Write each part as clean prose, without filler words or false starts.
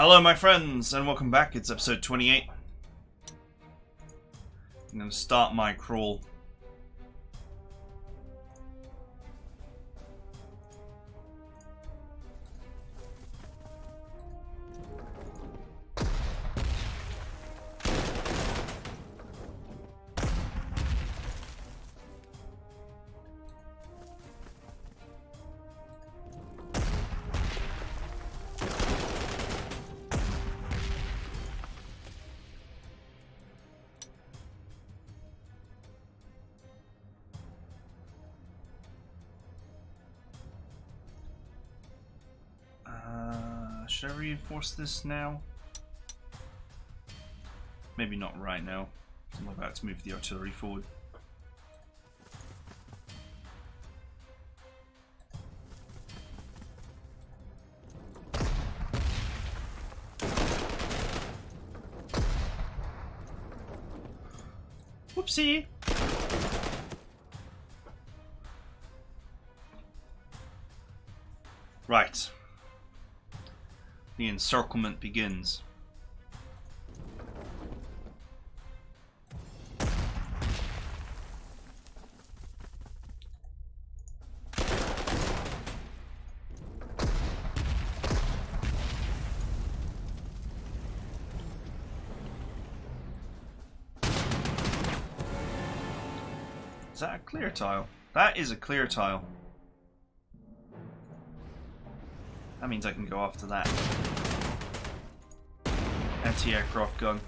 Hello my friends, and welcome back. It's episode 28. I'm going to start my crawl. Should I reinforce this now? Maybe not right now. I'm about to move the artillery forward. Whoopsie! Right. The encirclement begins. Is that a clear tile? That is a clear tile. That means I can go after that. Anti-aircraft gun.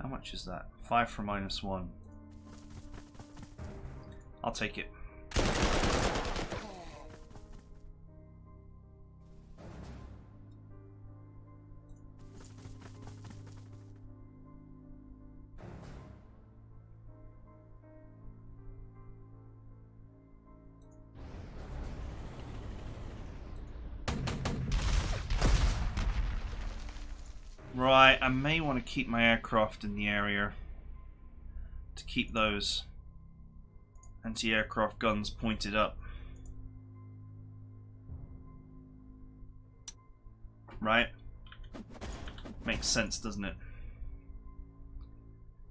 How much is that? 5 for -1. I'll take it. Right, I may want to keep my aircraft in the area to keep those anti-aircraft guns pointed up. Right? Makes sense, doesn't it?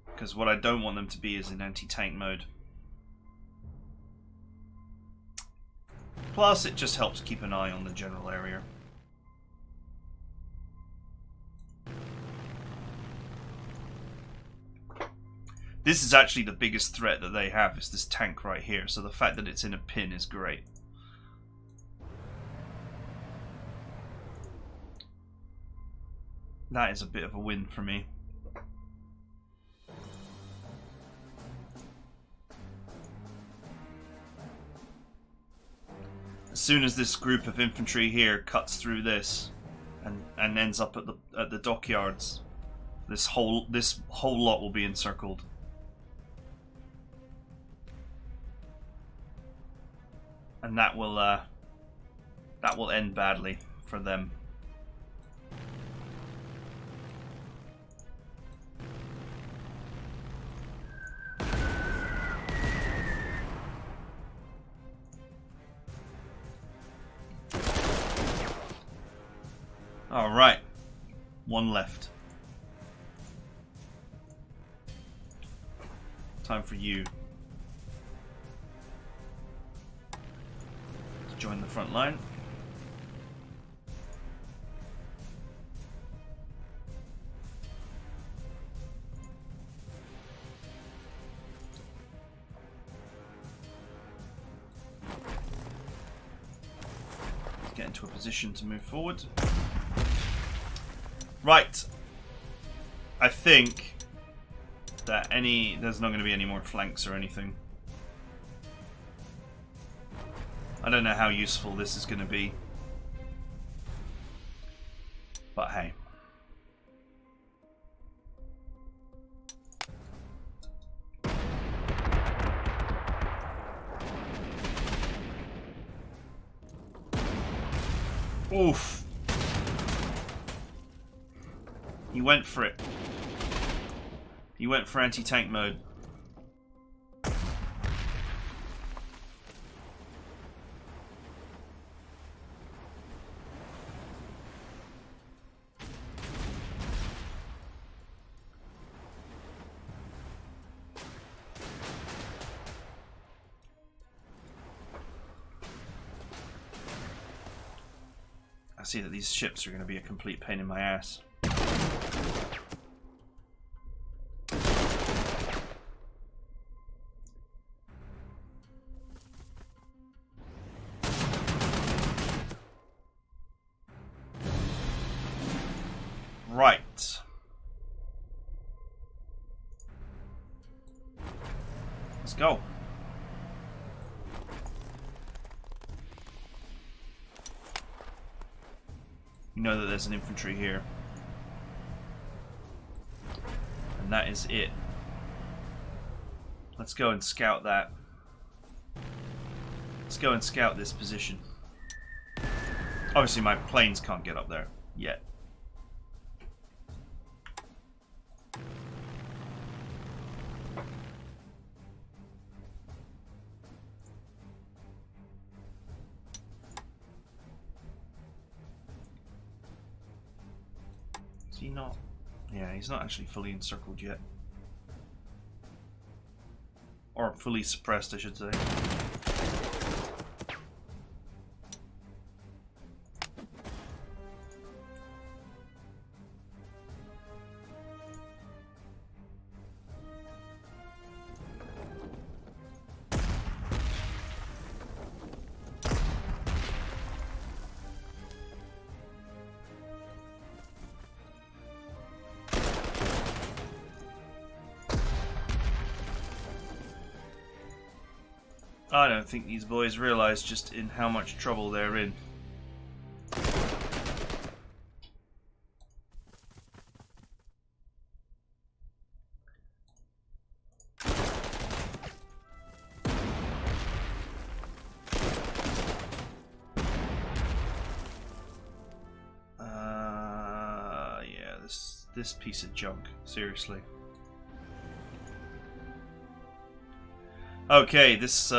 Because what I don't want them to be is in anti-tank mode. Plus, it just helps keep an eye on the general area. This is actually the biggest threat that they have, is this tank right here, so the fact that it's in a pin is great. That is a bit of a win for me. As soon as this group of infantry here cuts through this and ends up at the dockyards, this whole lot will be encircled. And that will end badly for them. All right, one left. Time for you join the front line. Get into a position to move forward. Right. I think that there's not going to be any more flanks or anything. I don't know how useful this is going to be, but hey. Oof. He went for it. He went for anti-tank mode. I see that these ships are going to be a complete pain in my ass. Right. Let's go. You know that there's an infantry here. And that is it. Let's go and scout that. Let's go and scout this position. Obviously my planes can't get up there yet. Is he not? Yeah, he's not actually fully encircled yet. Or fully suppressed, I should say. I don't think these boys realize just in how much trouble they're in. Yeah, this piece of junk, seriously. Okay, this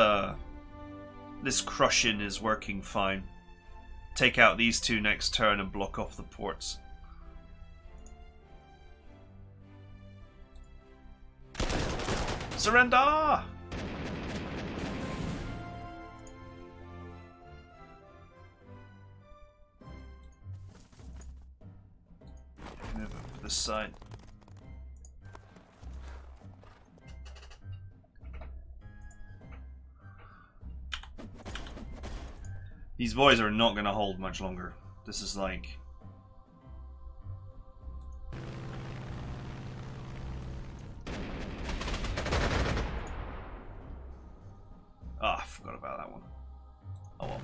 crush-in is working fine. Take out these two next turn and block off the ports. Surrender! Move up to this side. These boys are not going to hold much longer. This is like... Ah, I forgot about that one. Oh well.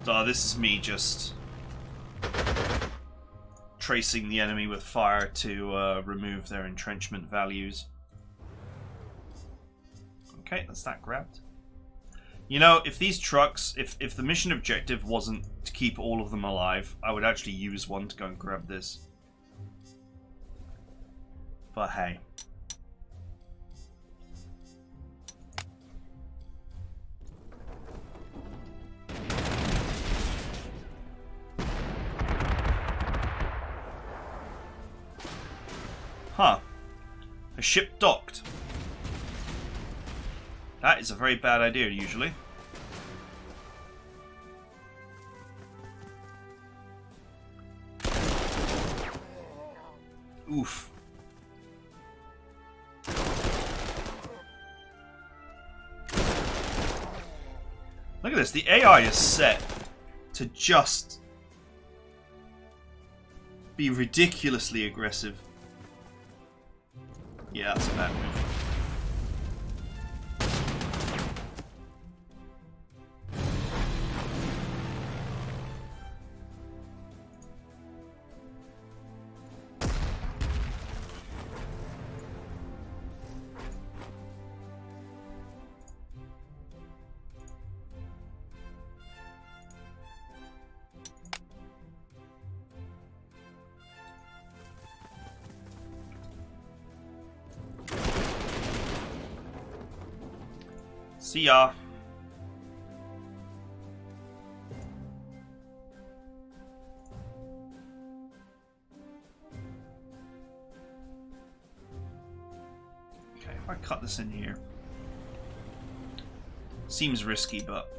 So this is me just tracing the enemy with fire to remove their entrenchment values. Okay, that's that grabbed. You know, if these trucks, if the mission objective wasn't to keep all of them alive, I would actually use one to go and grab this. But hey. Huh. A ship docked. That is a very bad idea, usually. Oof. Look at this. The AI is set to just be ridiculously aggressive. Yeah, that's a bad move. See ya. Okay, if I cut this in here. Seems risky, but...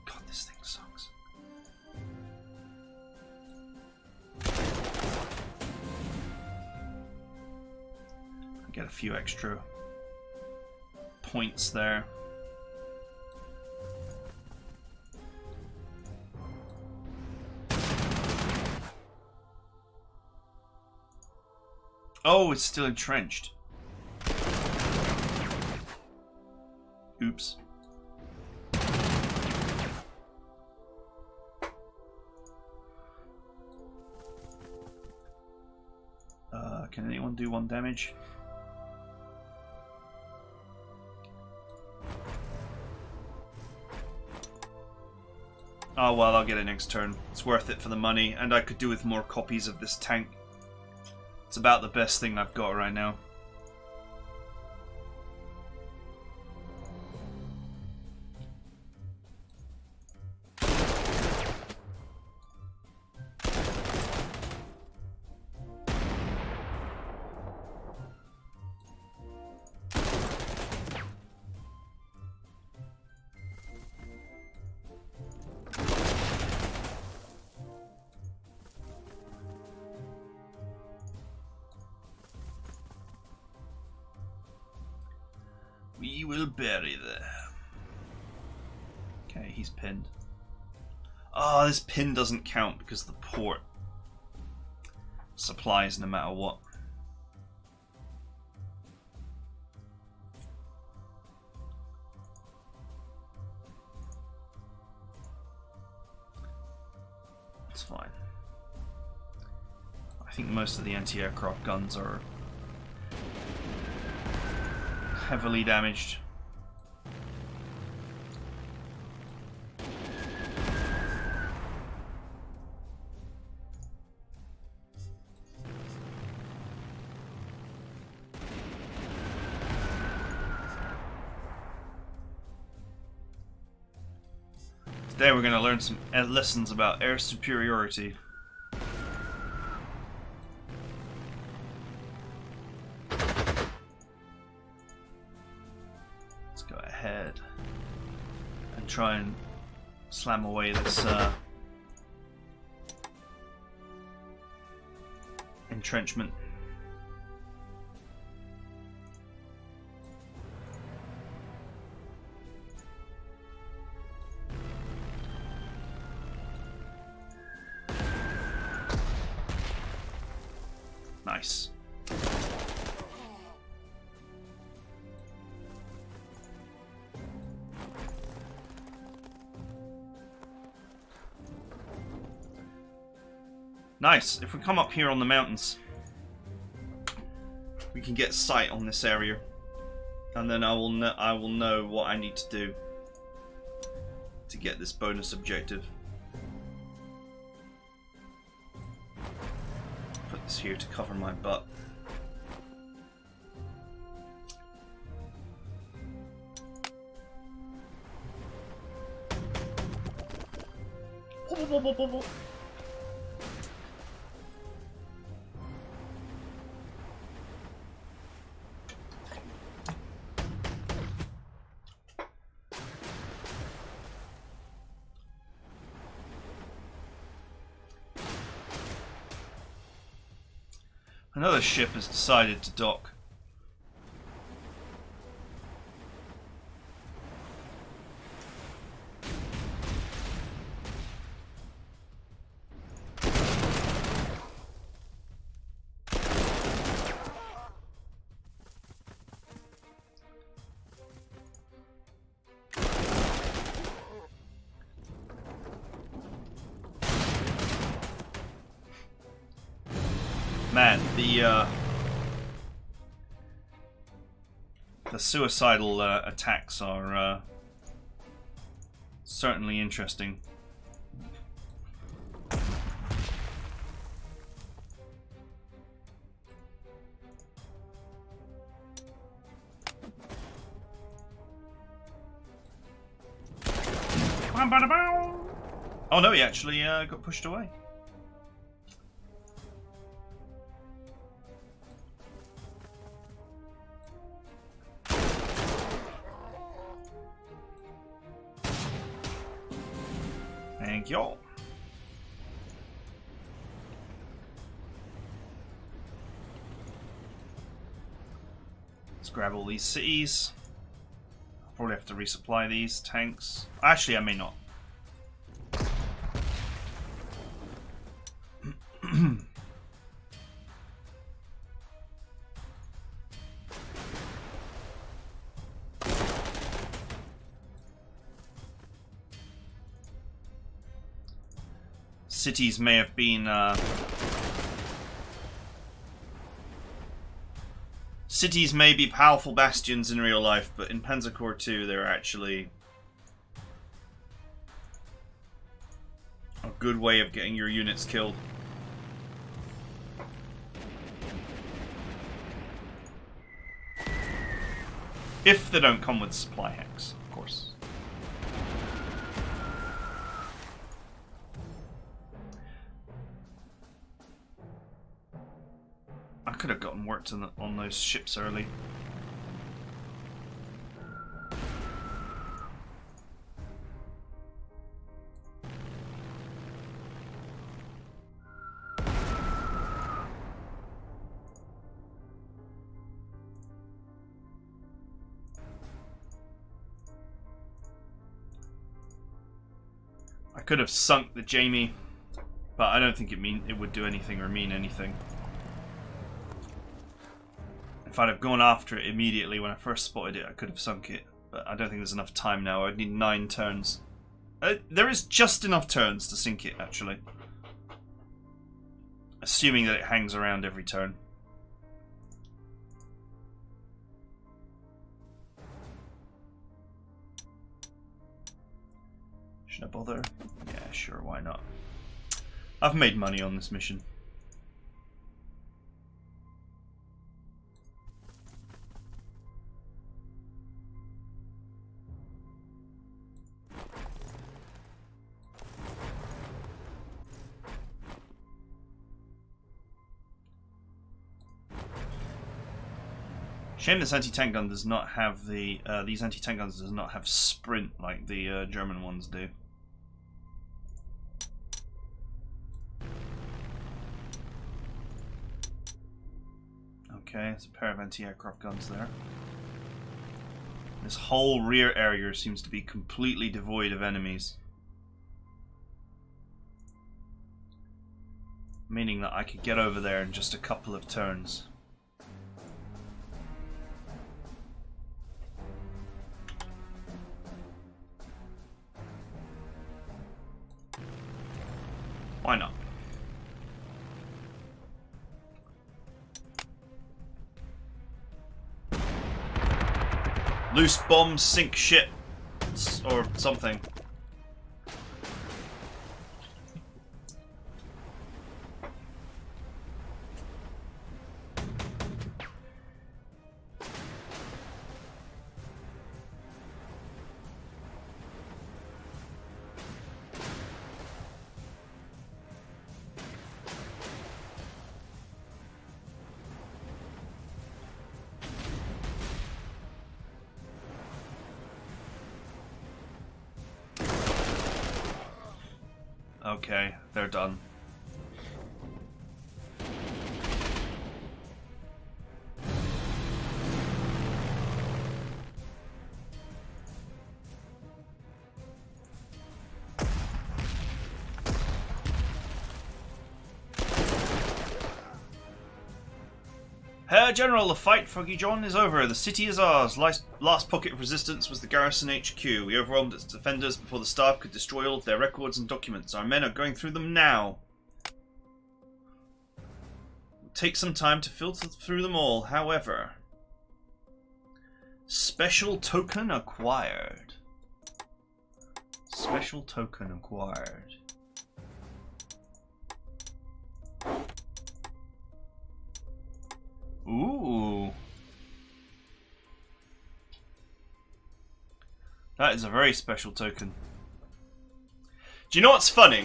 God, this thing sucks. I get a few extra points there. Oh, it's still entrenched. Oops. Can anyone do 1 damage? Oh well, I'll get it next turn. It's worth it for the money, and I could do with more copies of this tank. It's about the best thing I've got right now. We will bury them. Okay, he's pinned. Oh, this pin doesn't count because the port supplies no matter what. It's fine. I think most of the anti-aircraft guns are heavily damaged. Today we're going to learn some lessons about air superiority. Try and slam away this entrenchment. Nice. Nice. If we come up here on the mountains, we can get sight on this area, and then I will know what I need to do to get this bonus objective. Put this here to cover my butt. Another ship has decided to dock. Man, the suicidal attacks are certainly interesting. Oh no, he actually got pushed away. Thank you. Let's grab all these cities. I'll probably have to resupply these tanks. Actually, I may not. Cities may have been cities may be powerful bastions in real life, but in Panzer Corps 2 they're actually a good way of getting your units killed. If they don't come with supply hacks, of course. I could have gotten worked on those ships early. I could have sunk the Jamie, but I don't think it would do anything or mean anything. If I'd have gone after it immediately when I first spotted it, I could have sunk it. But I don't think there's enough time now. I'd need 9 turns. There is just enough turns to sink it, actually. Assuming that it hangs around every turn. Should I bother? Yeah, sure, why not? I've made money on this mission. Shame this anti-tank gun does not have the these anti-tank guns does not have sprint like the German ones do. Okay, there's a pair of anti-aircraft guns there. This whole rear area seems to be completely devoid of enemies. Meaning that I could get over there in just a couple of turns. Why not? Loose bombs sink ship or something. Okay, they're done. Herr General, the fight, Foggy John, is over. The city is ours. Last pocket of resistance was the garrison HQ. We overwhelmed its defenders before the staff could destroy all of their records and documents. Our men are going through them now. It'll take some time to filter through them all, however. Special token acquired. Special token acquired. Ooh. That is a very special token. Do you know what's funny?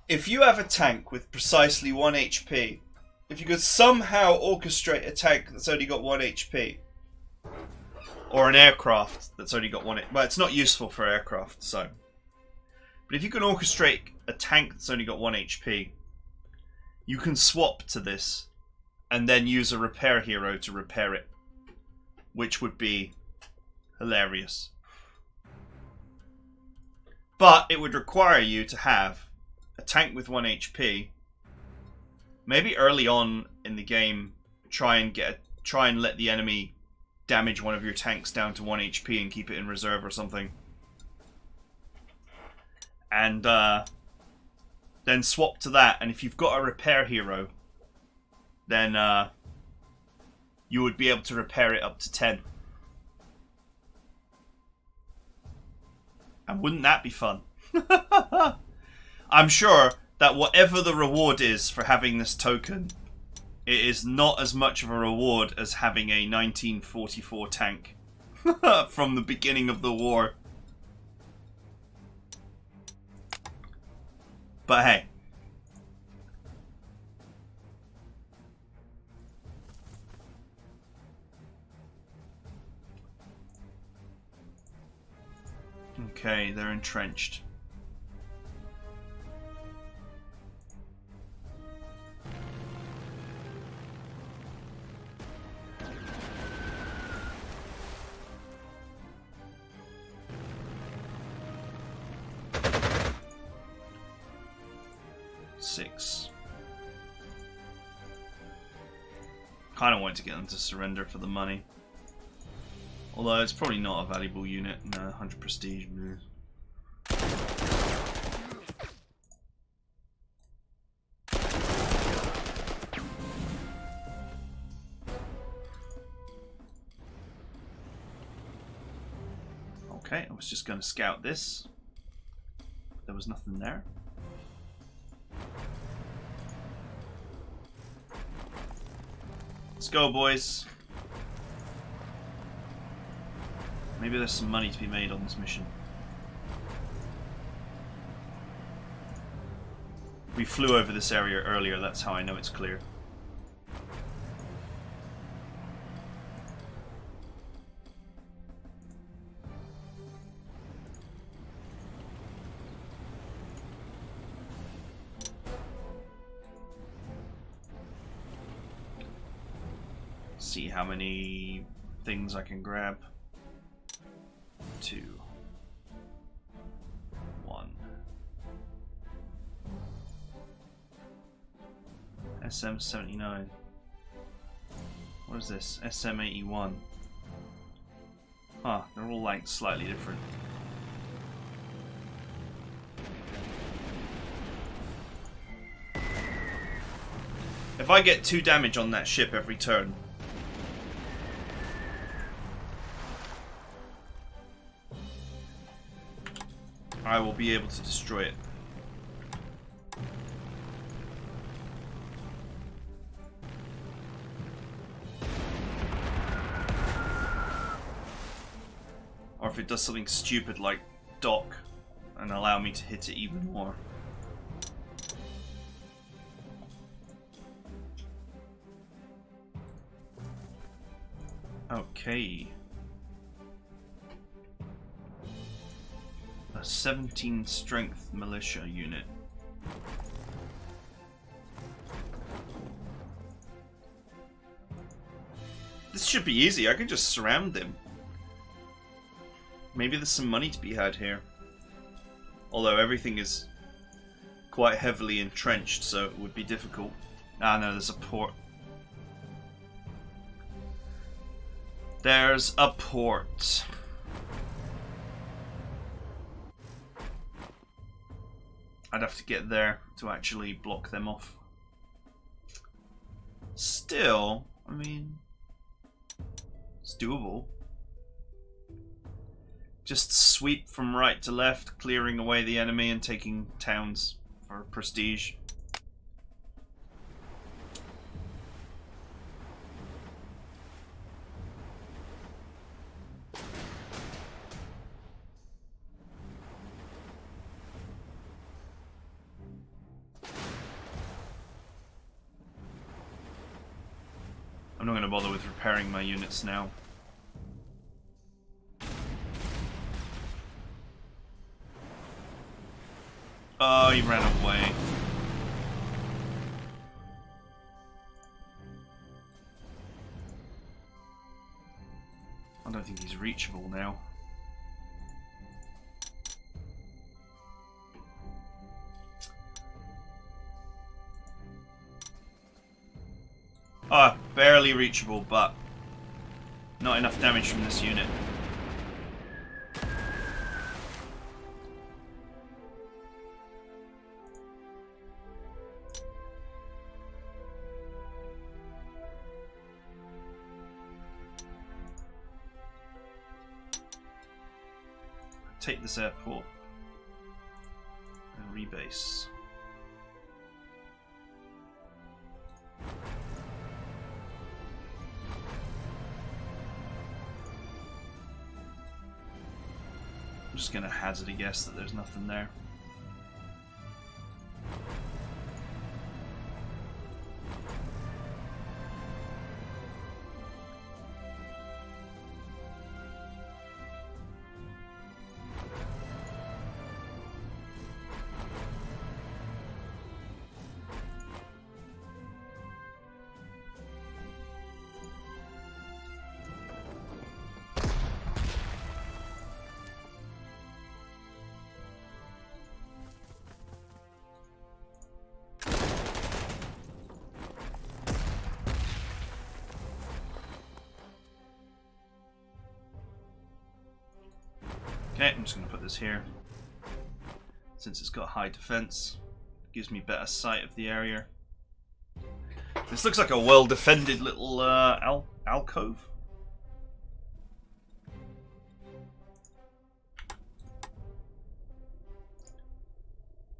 If you have a tank with precisely 1 HP, if you could somehow orchestrate a tank that's only got 1 HP, or an aircraft that's only got 1 HP, well, it's not useful for aircraft, so. But if you can orchestrate a tank that's only got 1 HP, you can swap to this and then use a repair hero to repair it, which would be hilarious. But it would require you to have a tank with 1 HP. Maybe early on in the game, try and let the enemy damage one of your tanks down to 1 HP and keep it in reserve or something. And then swap to that, and if you've got a repair hero, then you would be able to repair it up to 10. And wouldn't that be fun? I'm sure that whatever the reward is for having this token, it is not as much of a reward as having a 1944 tank from the beginning of the war. But hey. Okay, they're entrenched. Kind of wanted to get them to surrender for the money. Although it's probably not a valuable unit. No, 100 prestige. Okay, I was just going to scout this. There was nothing there. Let's go, boys. Maybe there's some money to be made on this mission. We flew over this area earlier, that's how I know it's clear. See how many things I can grab. 2, 1. SM-79. What is this? SM-81. Huh, they're all like slightly different. If I get 2 damage on that ship every turn, I will be able to destroy it. Or if it does something stupid like dock and allow me to hit it even more. Okay. A 17 strength militia unit. This should be easy. I can just surround them. Maybe there's some money to be had here. Although everything is quite heavily entrenched, so it would be difficult. Ah, no, there's a port. There's a port. I'd have to get there to actually block them off. Still, I mean, it's doable. Just sweep from right to left, clearing away the enemy and taking towns for prestige. to bother with repairing my units now. Oh, he ran away. I don't think he's reachable now. Ah, barely reachable, but not enough damage from this unit. Take this airport and rebase. I'm just gonna hazard a guess that there's nothing there. Okay, I'm just going to put this here. Since it's got high defense, it gives me better sight of the area. This looks like a well-defended little alcove.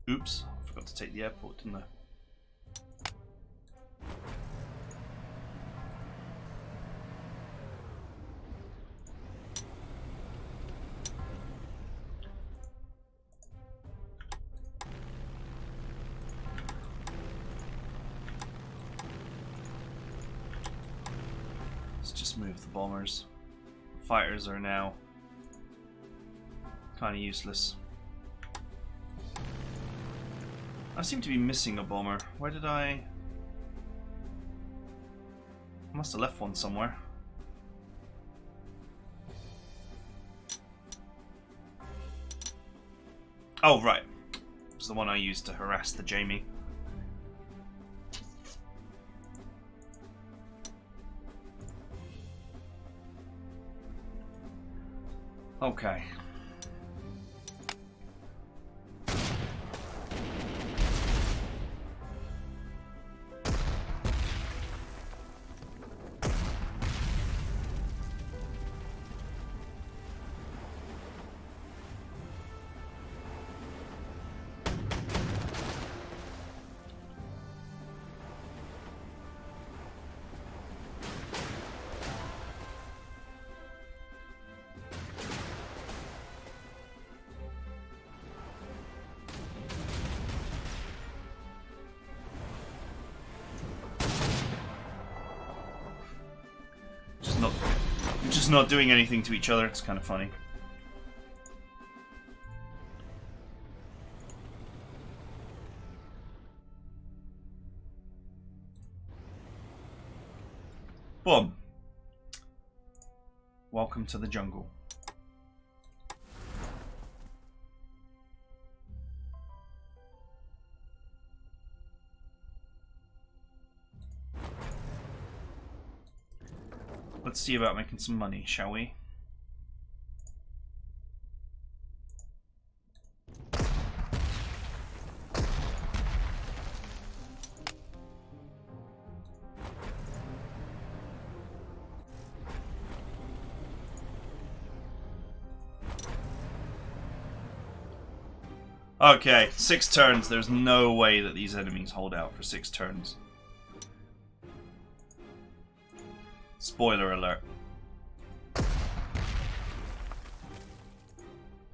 Oops, I forgot to take the airport, didn't I? Move the bombers. Fighters are now kind of useless. I seem to be missing a bomber. Where did I must have left one somewhere. Oh, right. It was the one I used to harass the Jamie. Okay. Just not doing anything to each other. It's kind of funny. Boom. Welcome to the jungle. Let's see about making some money, shall we? Okay, 6 turns. There's no way that these enemies hold out for 6 turns. Spoiler alert.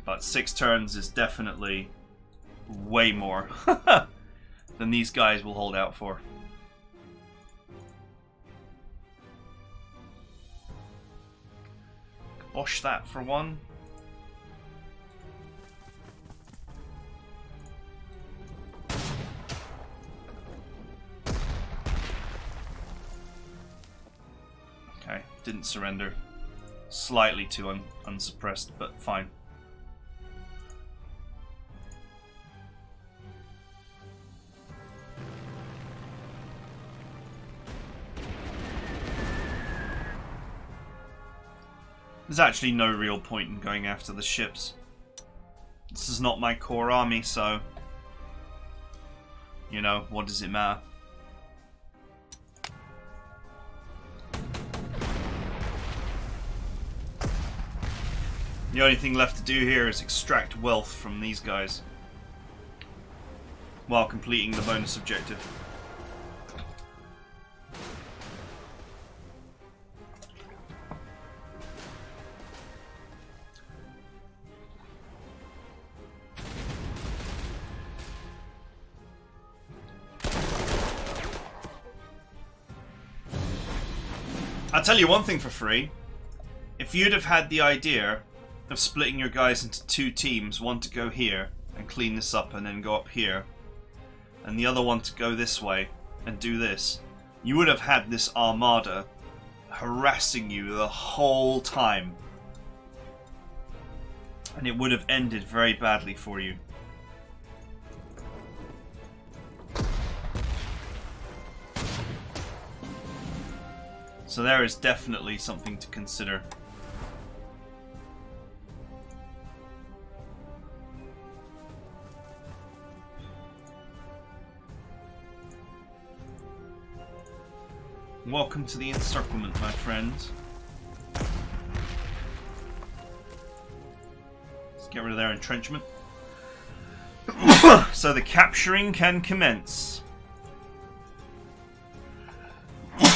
But 6 turns is definitely way more than these guys will hold out for. Bosh that for one. Okay, didn't surrender. Slightly too unsuppressed, but fine. There's actually no real point in going after the ships. This is not my core army, so... You know, what does it matter? The only thing left to do here is extract wealth from these guys while completing the bonus objective. I'll tell you one thing for free. If you'd have had the idea of splitting your guys into two teams, one to go here and clean this up and then go up here, and the other one to go this way and do this, you would have had this armada harassing you the whole time. And it would have ended very badly for you. So there is definitely something to consider. Welcome to the encirclement, my friends. Let's get rid of their entrenchment. So the capturing can commence.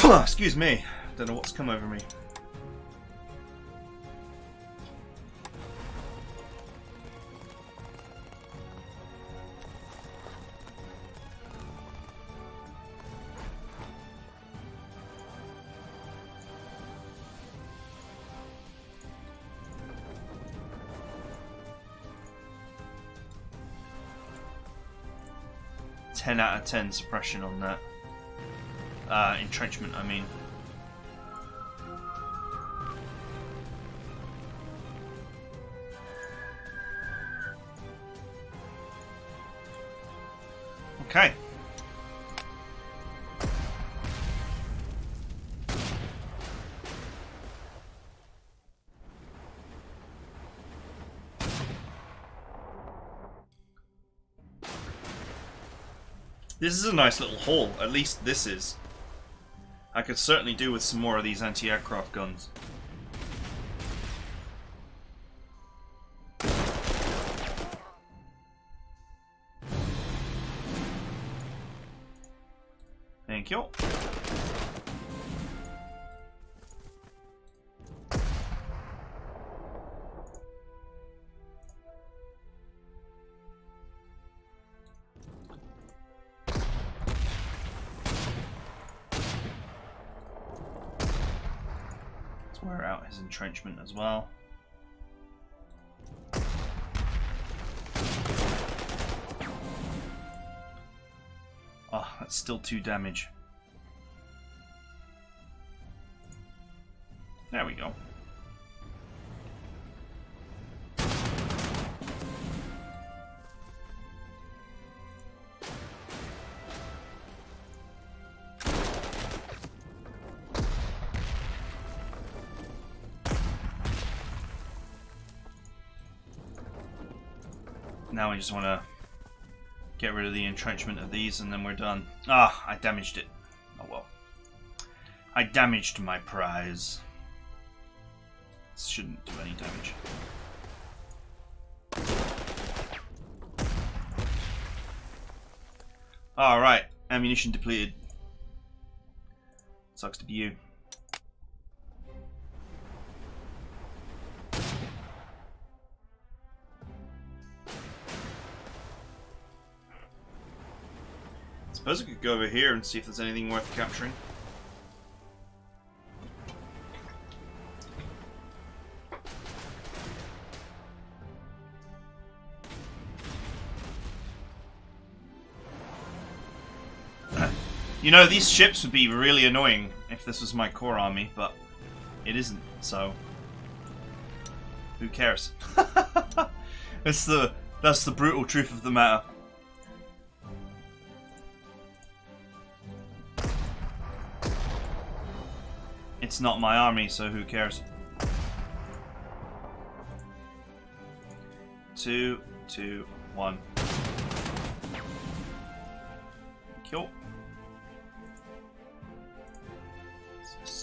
Excuse me. Don't know what's come over me. Ten out of 10 suppression on that. Entrenchment, I mean. Okay. This is a nice little haul, at least this is. I could certainly do with some more of these anti-aircraft guns. Thank you. Let's wear out his entrenchment as well. Oh, that's still 2 damage. There we go. Now we just want to get rid of the entrenchment of these and then we're done. Ah, I damaged it. Oh well. I damaged my prize. This shouldn't do any damage. Alright, ammunition depleted. Sucks to be you. Suppose I could go over here and see if there's anything worth capturing. You know, these ships would be really annoying if this was my core army, but it isn't, so who cares? That's the brutal truth of the matter. It's not my army, so who cares? 2, 2, 1. Kill.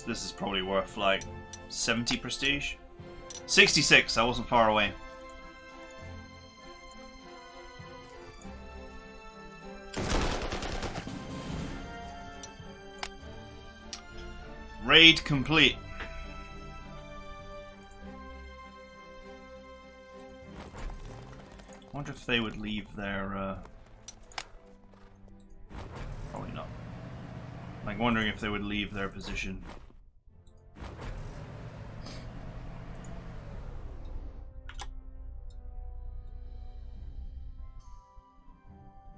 This is probably worth like 70 prestige. 66, I wasn't far away. Raid complete. I wonder if they would leave their probably not. Like wondering if they would leave their position.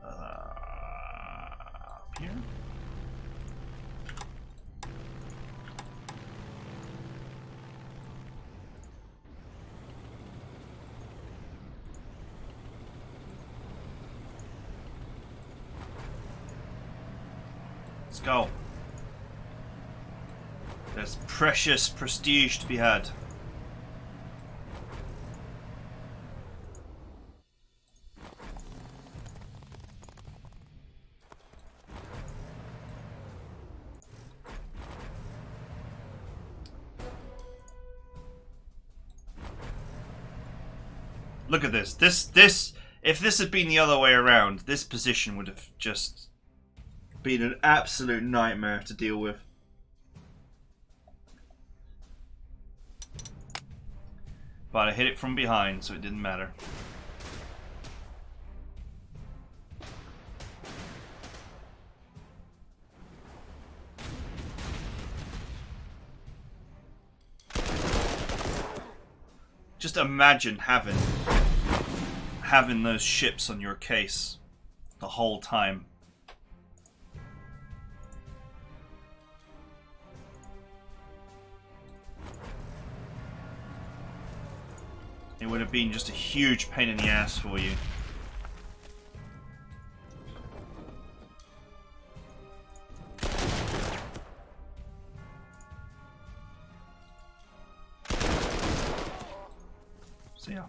Up here. Let's go. There's precious prestige to be had. Look at this. If this had been the other way around, this position would have just been an absolute nightmare to deal with. But I hit it from behind, so it didn't matter. Just imagine having those ships on your case the whole time. It would have been just a huge pain in the ass for you. So yeah.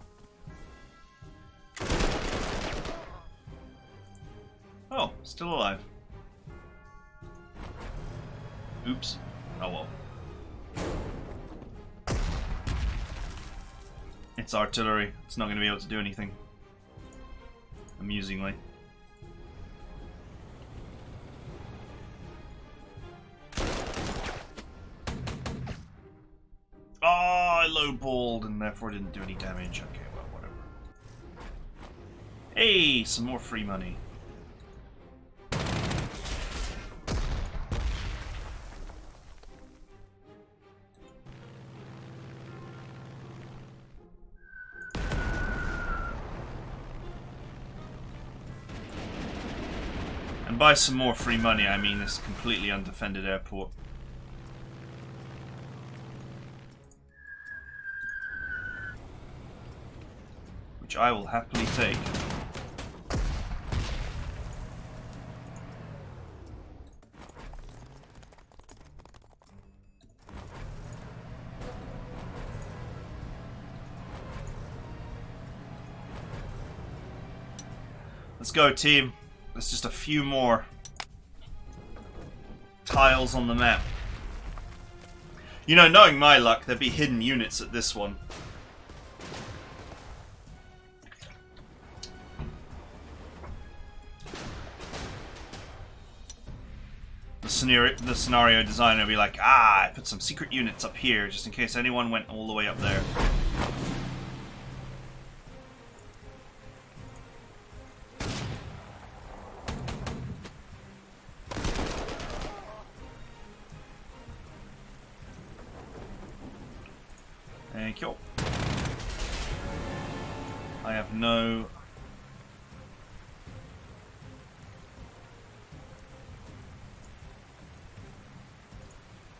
Oh, still alive. Oops. Oh well. It's artillery. It's not going to be able to do anything. Amusingly. Oh, I lowballed and therefore didn't do any damage. Okay, well, whatever. Hey, some more free money. And by some more free money, I mean this completely undefended airport. Which I will happily take. Let's go, team. There's just a few more tiles on the map. You know, knowing my luck, there'd be hidden units at this one. The scenario designer would be like, ah, I put some secret units up here just in case anyone went all the way up there. Thank you. I have no...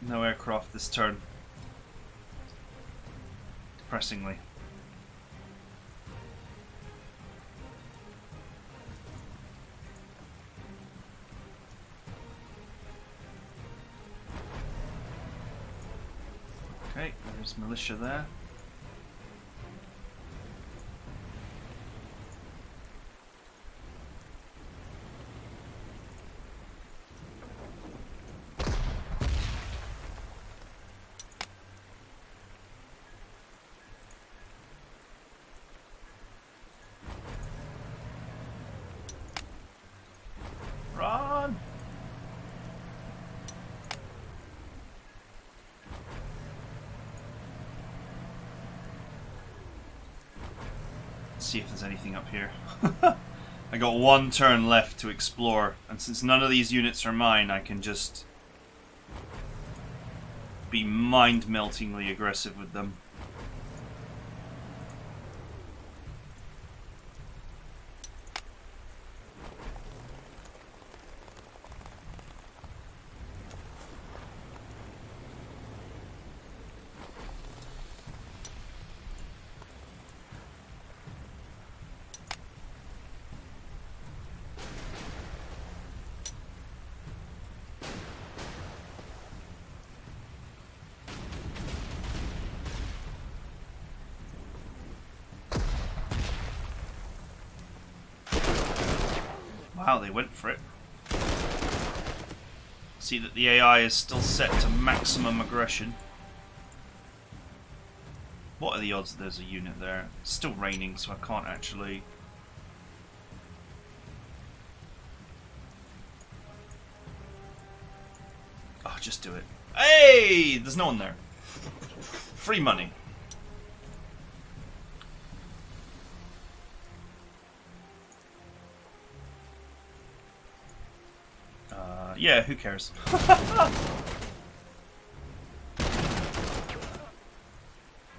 No aircraft this turn. Depressingly. Okay, there's militia there. Run! Let's see if there's anything up here. I got one turn left to explore, and since none of these units are mine, I can just be mind-meltingly aggressive with them. Wow, they went for it. See that the AI is still set to maximum aggression. What are the odds that there's a unit there? It's still raining, so I can't actually... Oh, just do it. Hey! There's no one there. Free money. Yeah, who cares?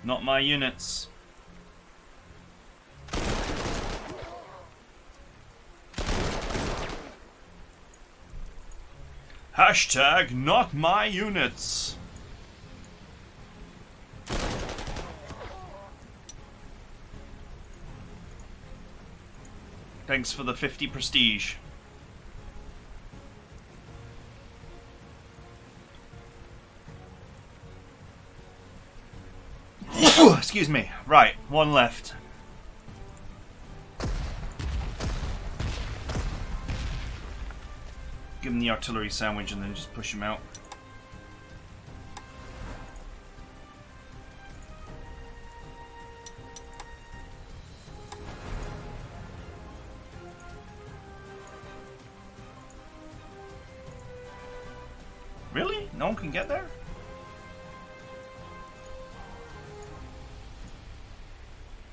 Not my units. Hashtag not my units. Thanks for the 50 prestige. Excuse me. Right, one left. Give him the artillery sandwich and then just push him out. Really? No one can get there?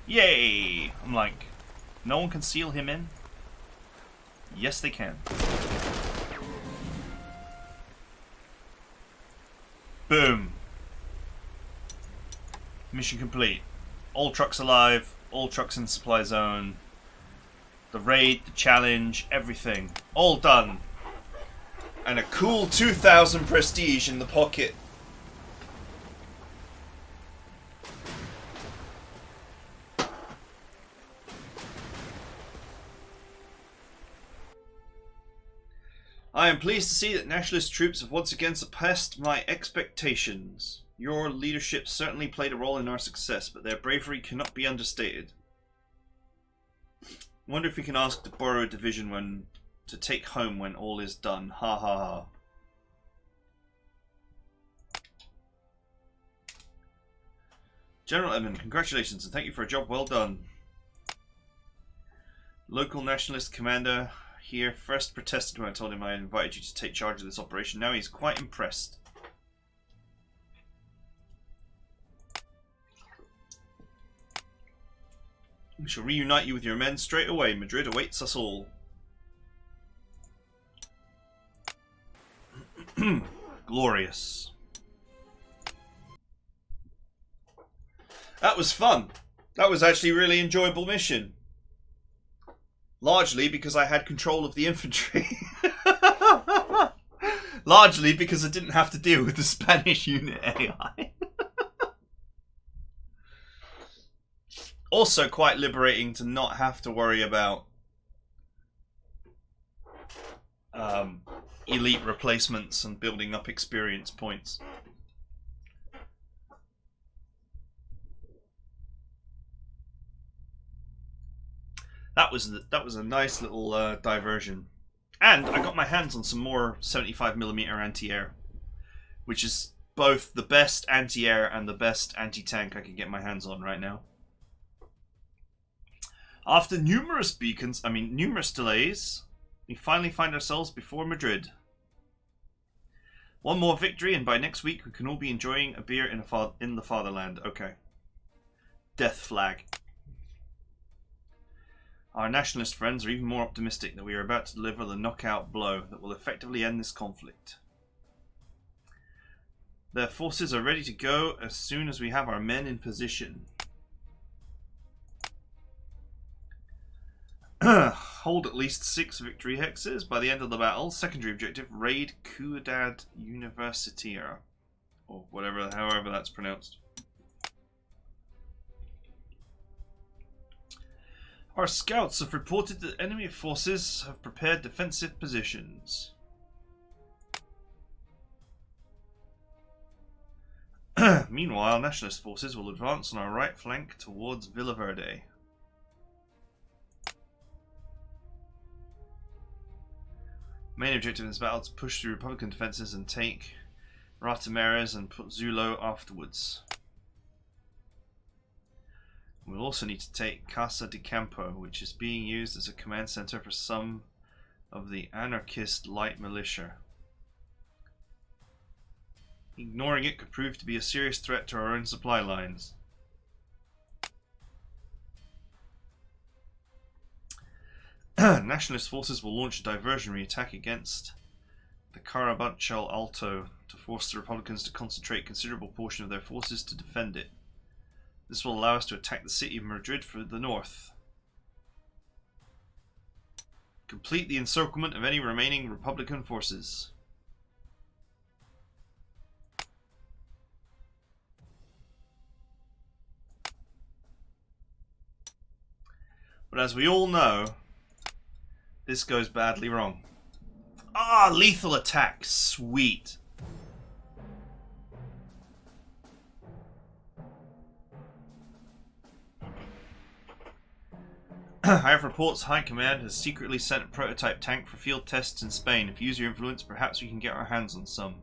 Yay! I'm like, no one can seal him in? Yes, they can. Boom. Mission complete. All trucks alive, all trucks in the supply zone. The raid, the challenge, everything. All done. And a cool 2,000 prestige in the pocket. I am pleased to see that nationalist troops have once again surpassed my expectations. Your leadership certainly played a role in our success, but their bravery cannot be understated. Wonder if we can ask to borrow a division to take home when all is done. Ha ha ha. General Edmund, congratulations and thank you for a job well done. Local nationalist commander here first protested when I told him I invited you to take charge of this operation. Now he's quite impressed. We shall reunite you with your men straight away. Madrid awaits us all. Glorious. That was fun. That was actually a really enjoyable mission. Largely because I had control of the infantry. Largely because I didn't have to deal with the Spanish unit AI. Also quite liberating to not have to worry about elite replacements and building up experience points. That was a nice little diversion. And I got my hands on some more 75mm anti-air, which is both the best anti-air and the best anti-tank I can get my hands on right now. After numerous delays, we finally find ourselves before Madrid. One more victory, and by next week we can all be enjoying a beer in the fatherland. Okay. Death flag. Our nationalist friends are even more optimistic that we are about to deliver the knockout blow that will effectively end this conflict. Their forces are ready to go as soon as we have our men in position. Hold at least 6 victory hexes by the end of the battle. Secondary objective, raid Ciudad Universitaria, or however that's pronounced. Our scouts have reported that enemy forces have prepared defensive positions. Meanwhile, nationalist forces will advance on our right flank towards Villaverde. Main objective in this battle is to push through Republican defences and take Ratameres and put Zulo afterwards. We'll also need to take Casa de Campo, which is being used as a command centre for some of the anarchist light militia. Ignoring it could prove to be a serious threat to our own supply lines. Nationalist forces will launch a diversionary attack against the Carabanchel Alto to force the Republicans to concentrate a considerable portion of their forces to defend it. This will allow us to attack the city of Madrid from the north. Complete the encirclement of any remaining Republican forces. But as we all know, this goes badly wrong. Ah, lethal attack. Sweet. I have reports High Command has secretly sent a prototype tank for field tests in Spain. If you use your influence, perhaps we can get our hands on some.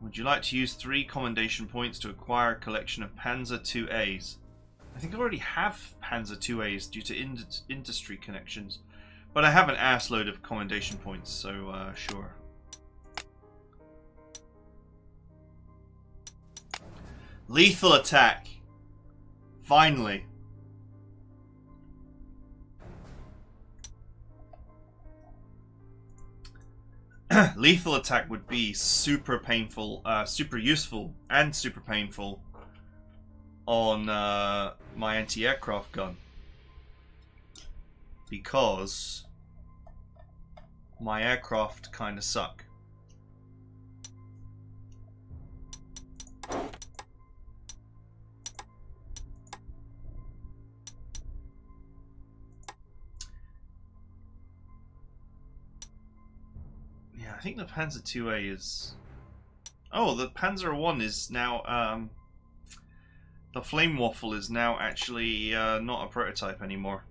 Would you like to use 3 commendation points to acquire a collection of Panzer 2As? I think I already have Panzer 2As due to industry connections, but I have an ass load of commendation points, so sure. Lethal attack. Finally. Lethal attack would be super painful, super useful, and super painful on my anti-aircraft gun, because my aircraft kind of suck. I think the Panzer 2A is... Oh, the Panzer 1 is now... the Flame Waffle is now actually not a prototype anymore.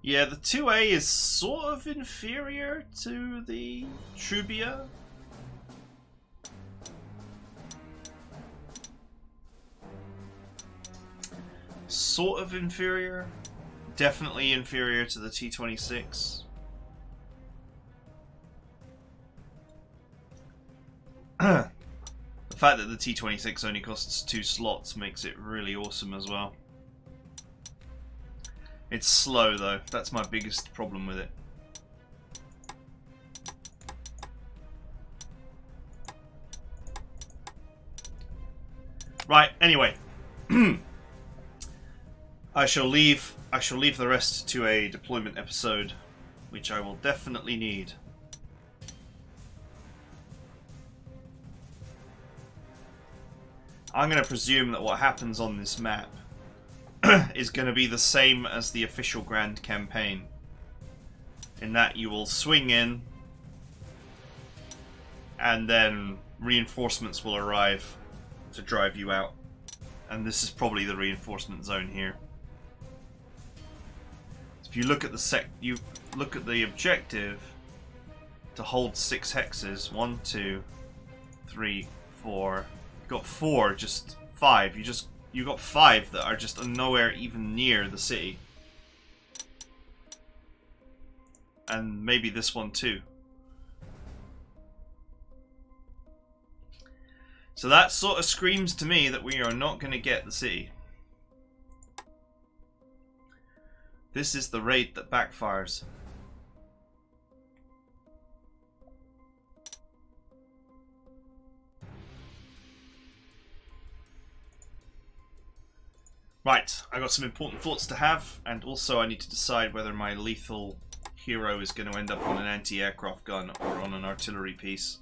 Yeah, the 2A is sort of inferior to the Trubia. Sort of inferior. Definitely inferior to the T-26. The fact that the T-26 only costs 2 slots makes it really awesome as well. It's slow though, that's my biggest problem with it. Right, anyway. I shall leave the rest to a deployment episode, which I will definitely need. I'm going to presume that what happens on this map is going to be the same as the official Grand Campaign, in that you will swing in and then reinforcements will arrive to drive you out, and this is probably the reinforcement zone here. If you look at the objective to hold 6 hexes, 1, 2, 3, 4. You got 4, just 5. You got 5 that are just nowhere even near the city, and maybe this one too. So that sort of screams to me that we are not going to get the city. This is the raid that backfires. Right, I got some important thoughts to have, and also I need to decide whether my lethal hero is going to end up on an anti-aircraft gun or on an artillery piece.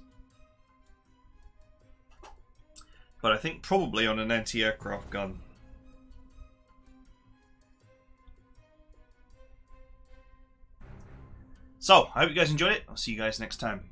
But I think probably on an anti-aircraft gun. So, I hope you guys enjoyed it. I'll see you guys next time.